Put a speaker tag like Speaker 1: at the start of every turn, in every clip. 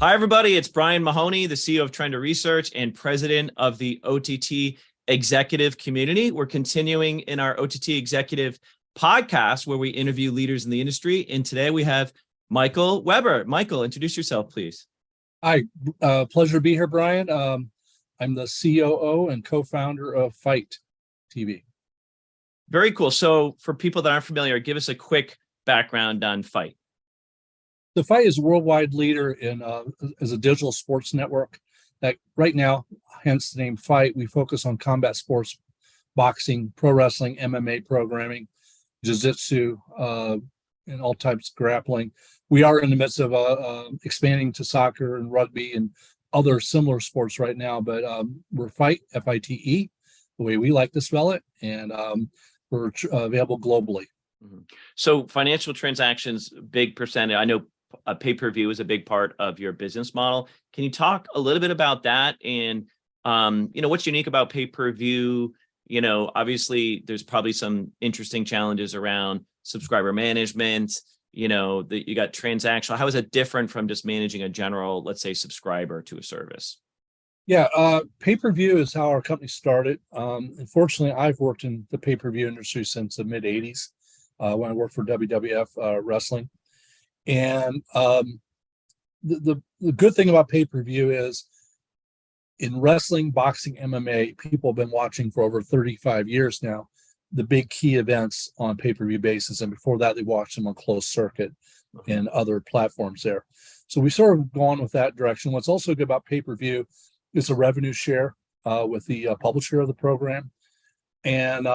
Speaker 1: Hi, everybody. It's Brian Mahoney, the CEO of Trend Research and president of the OTT executive community. We're continuing in our OTT executive podcast where we interview leaders in the industry. And today we have Michael Weber. Michael, introduce yourself, please.
Speaker 2: Hi, pleasure to be here, Brian. I'm the COO and co-founder of FITE TV.
Speaker 1: Very cool. So for people that aren't familiar, give us a quick background on FITE.
Speaker 2: The FITE is a worldwide leader in as a digital sports network that right now, hence the name FITE, we focus on combat sports, boxing, pro wrestling, MMA programming, jiu-jitsu, and all types of grappling. We are in the midst of expanding to soccer and rugby and other similar sports right now, but we're FITE, F-I-T-E, the way we like to spell it, and we're available globally.
Speaker 1: Mm-hmm. So financial transactions, big percentage. I know a pay-per-view is a big part of your business model. Can you talk a little bit about that? And, what's unique about pay-per-view? Obviously there's probably some interesting challenges around subscriber management, that you got transactional. How is it different from just managing a general, let's say, subscriber to a service?
Speaker 2: Yeah, pay-per-view is how our company started. Unfortunately, I've worked in the pay-per-view industry since the mid 80s when I worked for WWF Wrestling. And the good thing about pay-per-view is in wrestling, boxing, MMA, people have been watching for over 35 years now, the big key events on pay-per-view basis. And before that, they watched them on closed circuit and other platforms there. So we sort of gone with that direction. What's also good about pay-per-view is a revenue share with the publisher of the program. And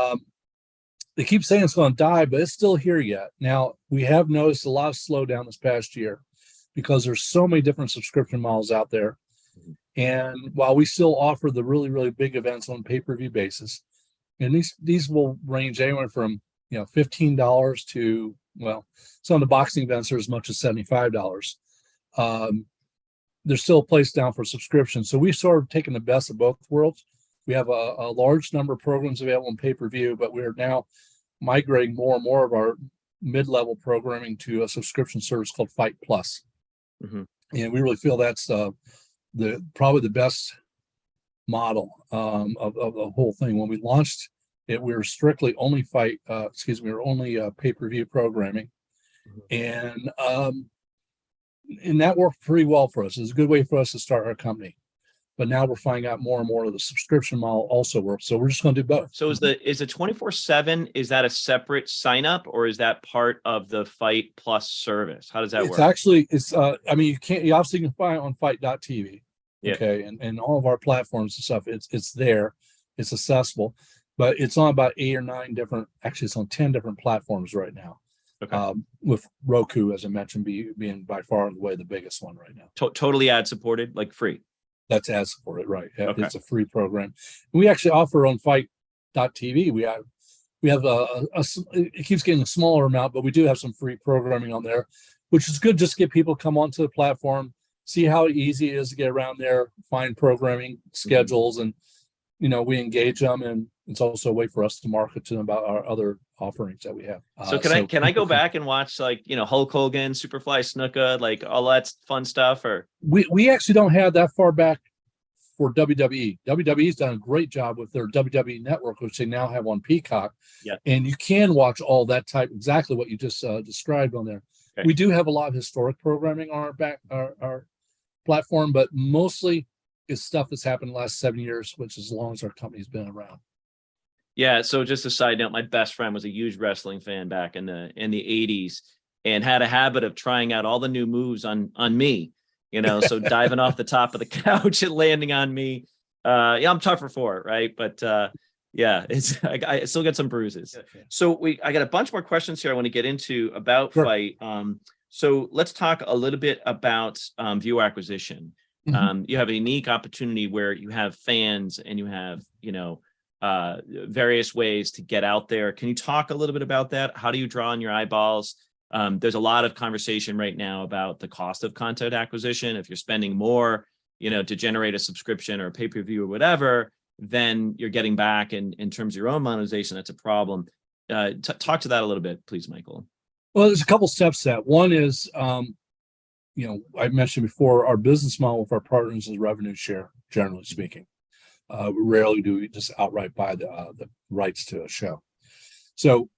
Speaker 2: they keep saying it's going to die, but it's still here yet. Now, we have noticed a lot of slowdown this past year because there's so many different subscription models out there. And while we still offer the really, really big events on pay-per-view basis, and these will range anywhere from $15 to, well, some of the boxing events are as much as $75. There's still a place down for subscription. So we've sort of taken the best of both worlds. We have a large number of programs available on pay-per-view, but we are now migrating more and more of our mid-level programming to a subscription service called FITE Plus. Mm-hmm. And we really feel that's probably the best model of the whole thing. When we launched it, we were strictly only we were only pay-per-view programming. Mm-hmm. And that worked pretty well for us. It was a good way for us to start our company. But now we're finding out more and more of the subscription model also works. So we're just going to do both.
Speaker 1: So is the 24/7, is that a separate sign up or is that part of the FITE Plus service? How does that work?
Speaker 2: It's actually, you obviously can find it on FITE.tv. Yeah. Okay. And all of our platforms and stuff, it's there, it's accessible, but it's on about 8 or 9 different, actually it's on 10 different platforms right now. Okay. With Roku, as I mentioned, being by far and away the biggest one right now.
Speaker 1: Totally ad supported, like free.
Speaker 2: That's ad supported, right? Okay. It's a free program. We actually offer on FITE.tv. We have it keeps getting a smaller amount, but we do have some free programming on there, which is good just to get people to come onto the platform, see how easy it is to get around there, find programming schedules, and we engage them, and it's also a way for us to market to them about our other offerings that we have.
Speaker 1: So can I go back and watch Hulk Hogan, Superfly Snuka, like all that fun stuff? Or
Speaker 2: we actually don't have that far back for WWE. WWE's done a great job with their WWE network, which they now have on Peacock. Yeah. And you can watch all that type, exactly what you just described on there. Okay. We do have a lot of historic programming on our platform, but mostly it's stuff that's happened in the last 7 years, which is as long as our company's been around.
Speaker 1: Yeah. So just a side note, my best friend was a huge wrestling fan back in the 80s and had a habit of trying out all the new moves on me, so diving off the top of the couch and landing on me. I'm tougher for it. Right. But I still get some bruises. Okay. So I got a bunch more questions here I want to get into about sure. FITE. So let's talk a little bit about viewer acquisition. Mm-hmm. You have a unique opportunity where you have fans and you have, various ways to get out there. Can you talk a little bit about that? How do you draw on your eyeballs? There's a lot of conversation right now about the cost of content acquisition. If you're spending more, to generate a subscription or a pay-per-view or whatever, then you're getting back in terms of your own monetization. That's a problem. Talk to that a little bit, please, Michael.
Speaker 2: Well, there's a couple steps to that. One is I mentioned before, our business model with our partners is revenue share, generally speaking. Rarely do we just outright buy the rights to a show. So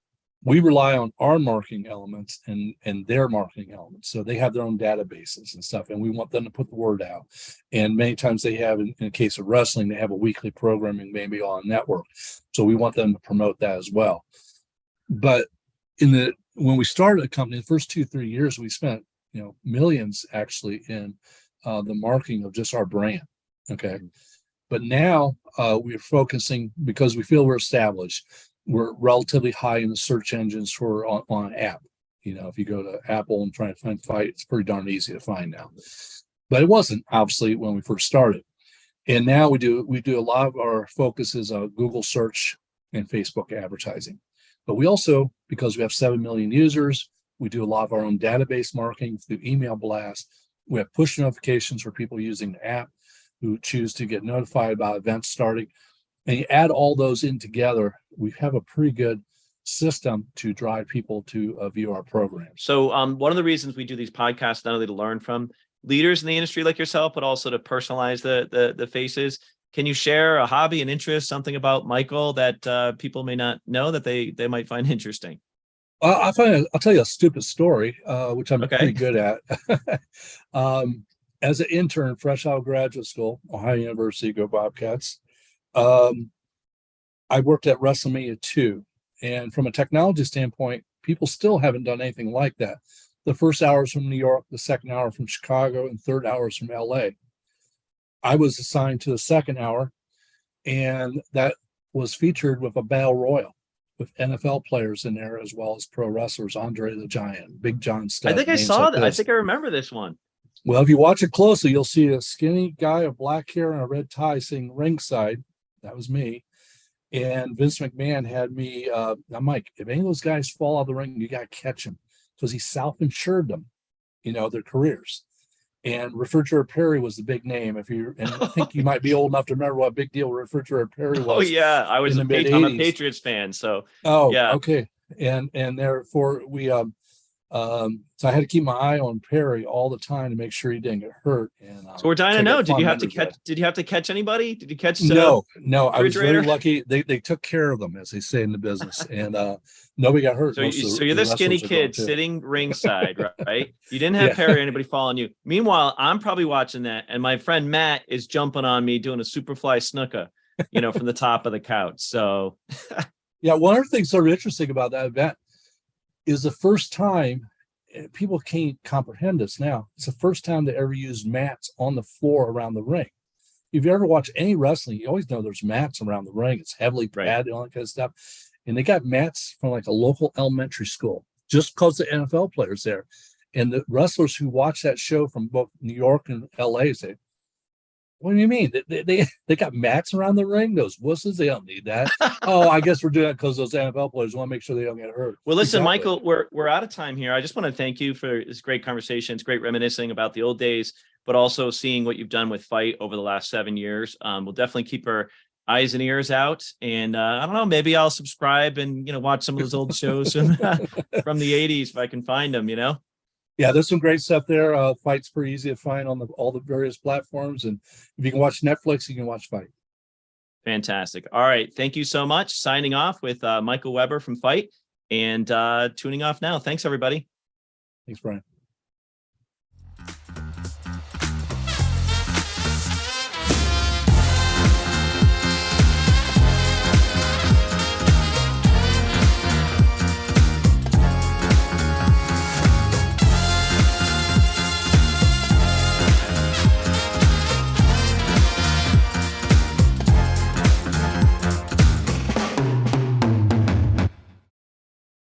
Speaker 2: we rely on our marketing elements and their marketing elements. So they have their own databases and stuff, and we want them to put the word out. And many times they have, in the case of wrestling, they have a weekly programming maybe on network. So we want them to promote that as well. But when we started the company, the first 2-3 years, we spent millions actually in the marketing of just our brand. Okay. But now we're focusing, because we feel we're established, we're relatively high in the search engines for on an app. If you go to Apple and try to find FITE, it's pretty darn easy to find now. But it wasn't, obviously, when we first started. And now we do a lot of our focus is Google search and Facebook advertising. But we also, because we have 7 million users, we do a lot of our own database marketing through email blasts. We have push notifications for people using the app who choose to get notified about events starting. And you add all those in together, we have a pretty good system to drive people to view our programs.
Speaker 1: So one of the reasons we do these podcasts, not only to learn from leaders in the industry like yourself, but also to personalize the faces. Can you share a hobby, an interest, something about Michael that people may not know that they might find interesting?
Speaker 2: I'll tell you a stupid story, which I'm pretty good at. As an intern, fresh out of graduate school, Ohio University, go Bobcats. I worked at WrestleMania 2, and from a technology standpoint, people still haven't done anything like that. The first hour is from New York, the second hour from Chicago, and third hour is from LA. I was assigned to the second hour, and that was featured with a battle royal with NFL players in there as well as pro wrestlers, Andre the Giant, Big John Studd.
Speaker 1: I think I saw that. I think I remember this one.
Speaker 2: Well, if you watch it closely, you'll see a skinny guy with black hair and a red tie sitting ringside. That was me. And Vince McMahon had me, I'm like, if any of those guys fall out of the ring, you got to catch them, because he self-insured them, their careers. And Refrigerator Perry was the big name. And I think you might be old enough to remember what a big deal Refrigerator Perry was.
Speaker 1: Oh yeah, I'm a Patriots fan. So yeah.
Speaker 2: Okay. And therefore we so I had to keep my eye on Perry all the time to make sure he didn't get hurt. And
Speaker 1: so we're dying to know, did you have to catch anybody? Did you catch
Speaker 2: no, I was very lucky. They took care of them, as they say in the business, and nobody got hurt.
Speaker 1: So you're the skinny kid sitting ringside, right? You didn't have Perry or anybody following you. Meanwhile, I'm probably watching that, and my friend Matt is jumping on me doing a superfly snooker, from the top of the couch. So
Speaker 2: yeah, one of the things sort of interesting about that event is the first time, people can't comprehend this now, it's the first time they ever used mats on the floor around the ring. If you ever watch any wrestling, you always know there's mats around the ring. It's heavily padded, all that kind of stuff. And they got mats from like a local elementary school just because the NFL players there. And the wrestlers who watch that show from both New York and LA say, what do you mean? They got mats around the ring? Those wusses, they don't need that. Oh, I guess we're doing that because those NFL players want to make sure they don't get hurt.
Speaker 1: Well, listen, Michael, we're out of time here. I just want to thank you for this great conversation. It's great reminiscing about the old days, but also seeing what you've done with FITE over the last 7 years. We'll definitely keep our eyes and ears out. And I don't know, maybe I'll subscribe and watch some of those old shows from the 80s if I can find them,
Speaker 2: Yeah, there's some great stuff there. FITE's pretty easy to find on all the various platforms. And if you can watch Netflix, you can watch FITE.
Speaker 1: Fantastic. All right. Thank you so much. Signing off with Michael Weber from FITE, and tuning off now. Thanks, everybody.
Speaker 2: Thanks, Brian.